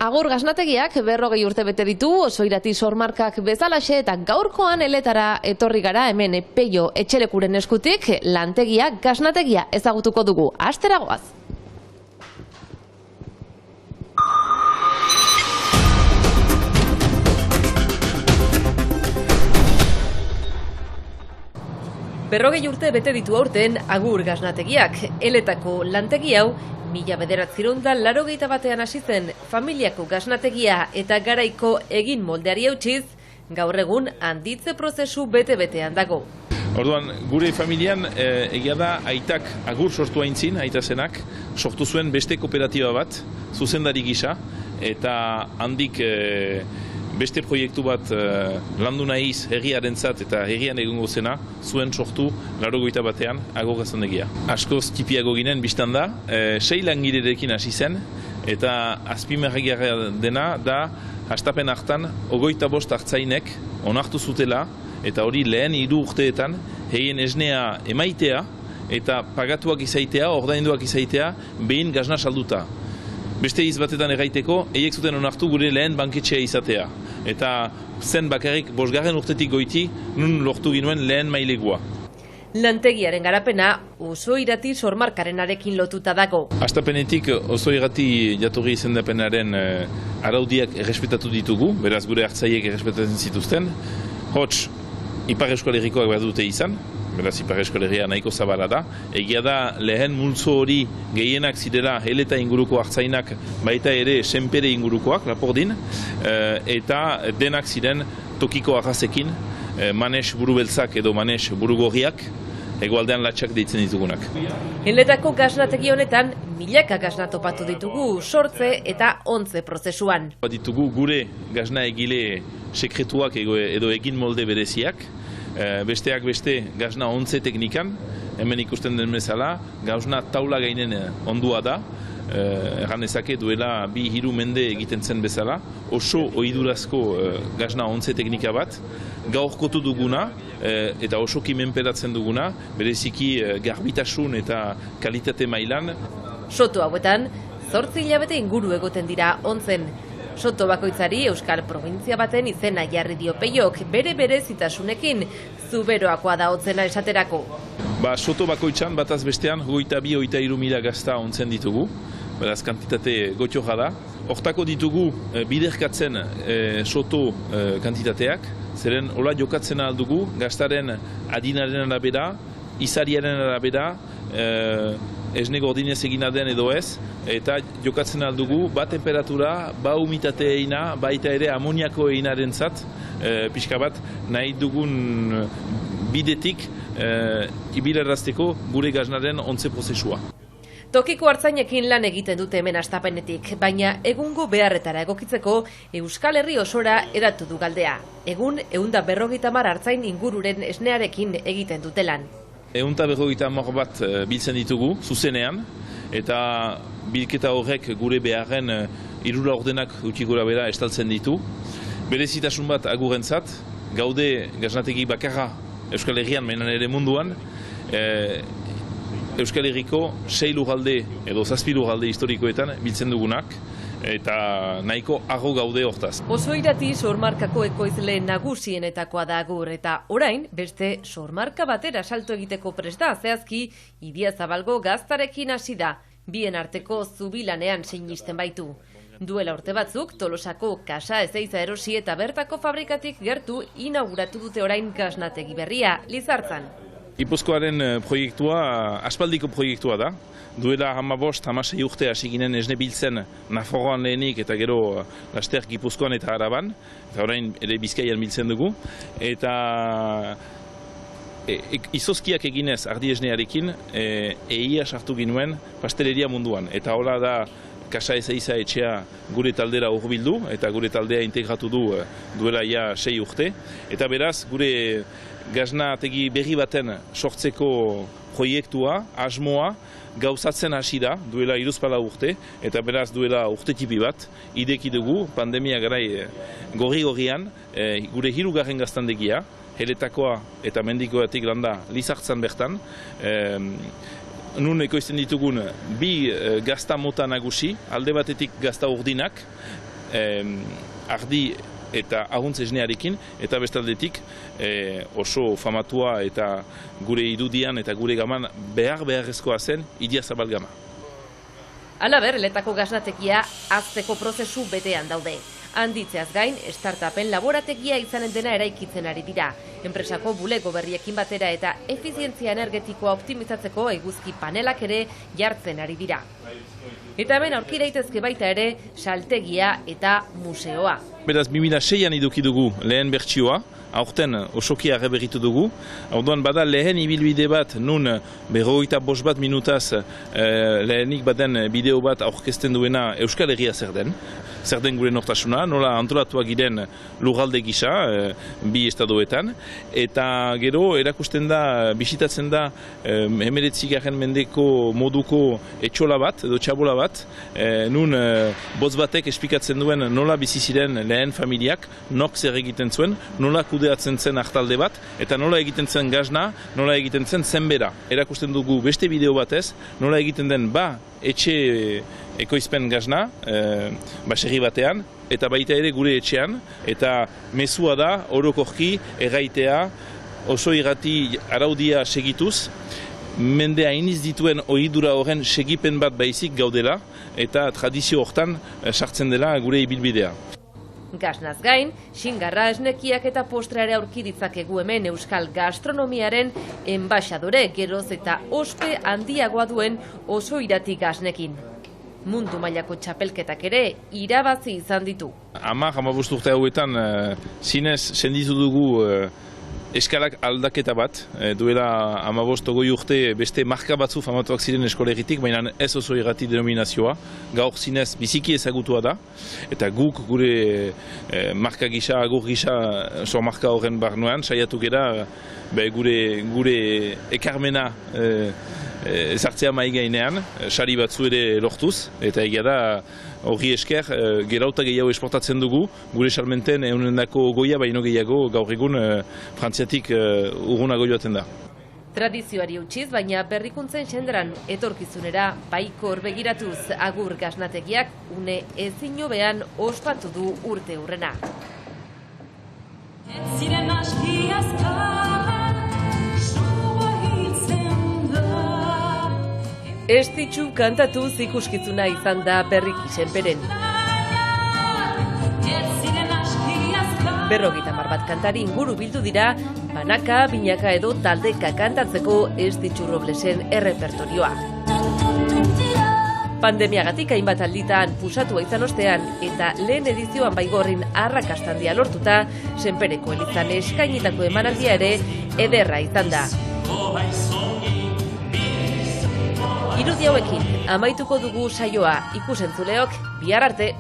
Agur gasnategiak 40 urte bete ditu, Oso Irati sormarkak bezalaxe eta gaurkoan eletara etorri gara hemen Peio Etxelekuren eskutik lantegia gasnategia ezagutuko dugu. Astera goaz! Berrogei urte bete ditu aurten Agur gasnategiak, eletako lantegi hau 1981 hasi zen familiako gasnategia eta garaiko egin moldeari eutsiz, gaur egun handitze prozesu bete-betean dago. Orduan, gure familian egia da aitak Agur sortu aintzin, aita zenak, sortu zuen beste kooperatiba bat, zuzendari gisa, eta handik beste proiektu bat landu nahiz herriarentzat eta herrian egongo zena zuen sortu 81 Agur gasnategia. Askoz tipiago ginen biztan da, 6 langilerekin hasi zen eta azpimarragarria dena da hastapen hartan 25 hartzainek onartu zutela eta hori lehen 3 urteetan herrien esnea emaitea eta pagatuak izaitea, ordainduak izaitea behin gasna salduta. Beste hitz batetan erraiteko, eiek zuten onartu gure lehen banketxea izatea. Eta zen bakarrik 5. urtetik goiti, nun lortu ginuen lehen mailegua. Lantegiaren garapena Oso Irati sormarkarenarekin lotuta dago. Hastapenetik Oso Irati jatorri izendapenaren araudiak errespetatu ditugu, beraz gure hartzaiek errespetatzen zituzten. Hots, Ipar Euskal Herrikoak behar dute izan, beraz Ipar Euskal Herria nahiko zabala da. Egia da lehen multzo hori gehienak zirela heleta inguruko hartzainak baita ere senpere ingurukoak, Lapordin, eta denak ziren tokiko arrazekin, manes burubeltzak edo manes burugorriak, hegoaldean latxak deitzen ditugunak. Eletako gasnategi honetan milaka gasna topatu ditugu sortze eta ontze prozesuan. Ditugu gure gasna egile sekretuak edo egin molde bereziak, besteak beste gasna ontze teknikan, hemen ikusten den bezala, gasna taula gainen ondua da, erran ezake duela 2-3 mende egiten zen bezala, oso ohidurazko gasna ontze teknika bat, gaurkotu duguna eta oso kimenperatzen duguna, bereziki garbitasun eta kalitate mailan. Soto hauetan, 8 hilabete inguru egoten dira ontzen. Soto bakoitzari Euskal Provintzia baten izena jarri dio Peiok bere berezitasunekin, zuberoakoa da ontzena esaterako. Soto bakoitzan bataz bestean 22-23 mila gazta ontzen ditugu, beraz kantitate gotioja da. Hortako ditugu biderkatzen soto kantitateak, zeren hola jokatzen aldugu gaztaren adinaren arabera, izariaren arabera, esne gordinez egina den edo ez, eta jokatzen aldugu ba temperatura, ba humitate eina, baita ere amoniako einaren zat, pixka bat nahi dugun bidetik ibilerazteko gure gasnaren ontze prozesua. Tokiko hartzainekin lan egiten dute hemen hastapenetik, baina egungo beharretara egokitzeko Euskal Herri osora edatu du galdea. Egun 150 hartzain ingururen esnearekin egiten dute lan. 150 bat biltzen ditugu, zuzenean, eta bilketa horrek gure beharren 3 ordenak utik gora bera estaltzen ditu. Berezitasun bat Agurrentzat, gaude gasnategi bakarra Euskal Herrian, menan ere munduan, Euskal Herriko 6 lurralde edo 7 lurralde historikoetan biltzen dugunak, eta nahiko arro gaude hortaz. Oso Irati sormarkako ekoizle nagusienetakoa da Agur, eta orain beste sormarka batera salto egiteko prest da, zehazki Idiazabalgo gaztarekin hasi da, bien arteko zubilanean sinisten baitu. Duela urte batzuk, Tolosako Kasa Ezeiza erosi eta bertako fabrikatik gertu inauguratu dute orain gasnategi berria, Lizartzan. Gipuzkoaren proiektua, aspaldiko proiektua da. Duela 15-16 urte hasi ginen esne biltzen Nafarroan lehenik eta gero laster Gipuzkoan eta Araban, eta orain ere Bizkaian biltzen dugu. Eta izozkiak eginez ardi esnearekin, eia sartu ginuen pasteleria munduan. Eta hola da Kasa Ezeiza etxea gure taldera hurbildu eta gure taldea integratu du duela ja 6 urte. Eta beraz, gure gasnategi berri baten sortzeko proiektua, asmoa, gauzatzen hasi da, duela 3 urte, eta beraz duela urte tipi bat, ideki dugu, pandemia garai gorri-gorrian, gure 3. gaztandegia, heletakoa eta mendikoatik landa Lizartzan bertan, nun ekoizten ditugun 2 gazta mota nagusi, alde batetik gazta urdinak, ardi eta aguntz esnearekin, eta bestaldetik oso famatua eta gure irudian eta gure gaman beharrezkoa zen Idiazabal gama. Halaber, Letako gaznategia hazteko prozesu betean daude. Handitzeaz gain, startupen laborategia izanen dena eraikitzen ari dira. Enpresako bulego berriekin batera eta efizientzia energetikoa optimizatzeko eguzki panelak ere jartzen ari dira. Eta hemen aurki daitezke baita ere saltegia eta museoa. Beraz, 2006an iduki dugu lehen bertsioa, aurten osoki arreberitu dugu. Orduan bada lehen ibilbide bat, nun 55 minutaz lehenik baden bideo bat aurkezten duena Euskal Herria zer den gure nortasuna, nola antolatuak giren lurralde gisa, bi estadoetan, eta gero erakusten da, bisitatzen da 19. mendeko moduko etxola bat, edo txabola bat, nun botz batek esplikatzen duen nola bizi ziren lehen familiak, nok zer egiten zuen, nola kudeatzen zen hartalde bat, eta nola egiten zen gazna, nola egiten zen zenbera. Erakusten dugu beste bideo batez, nola egiten den etxe ekoizpen gazna, baserri batean, eta baita ere gure etxean, eta mezua da, orokorki, erraitea, oso irrati araudia segituz, mendea iniz dituen ohidura horren segipen bat baizik gaudela, eta tradizio hortan sartzen dela gure ibilbidea. Gaznaz gain, xingarra, esnekiak eta postreare aurki ditzakegu hemen euskal gastronomiaren enbaxadore geroz eta ospe handiagoa duen oso irati gaznekin. Mundu mailako txapelketak ere irabazi izan ditu. 15 urte hauetan zinez senditu dugu eskalak aldaketa bat, duela 15-20 urte beste marka batzu famatuak ziren eskolegitik, baina ez oso irrati denominazioa, gaur zinez biziki ezagutua da, eta guk gure marka gisa, agur gisa, sor marka horren barnuan, saiatu gera gure ekarmena ezartzea mai gainean, sari batzu ere lortuz, eta egia da horri esker gerauta gehiago esportatzen dugu, gure salmenten eunendako goia baino gehiago gaur egun Frantziatik urrunago joaten da. Tradizioari utziz, baina berrikuntzen senderan etorkizunera baikor begiratuz agur gaznategiak une ezin hobean ospatu du urte hurrena. Estitxu kantatuz ikuskizuna izan da berriki senperen. 50 bat kantari inguru bildu dira, banaka, binaka edo taldeka kantatzeko Estitxu Roblesen errepertorioa. Pandemiagatik hainbat alditan pusatua izan ostean eta lehen edizioan baigorrin arrakastandia lortuta, senpereko elizan eskainitako emanaldia ere ederra izan da. Irudi hauekin amaituko dugu saioa, ikusentzuleok, bihar arte!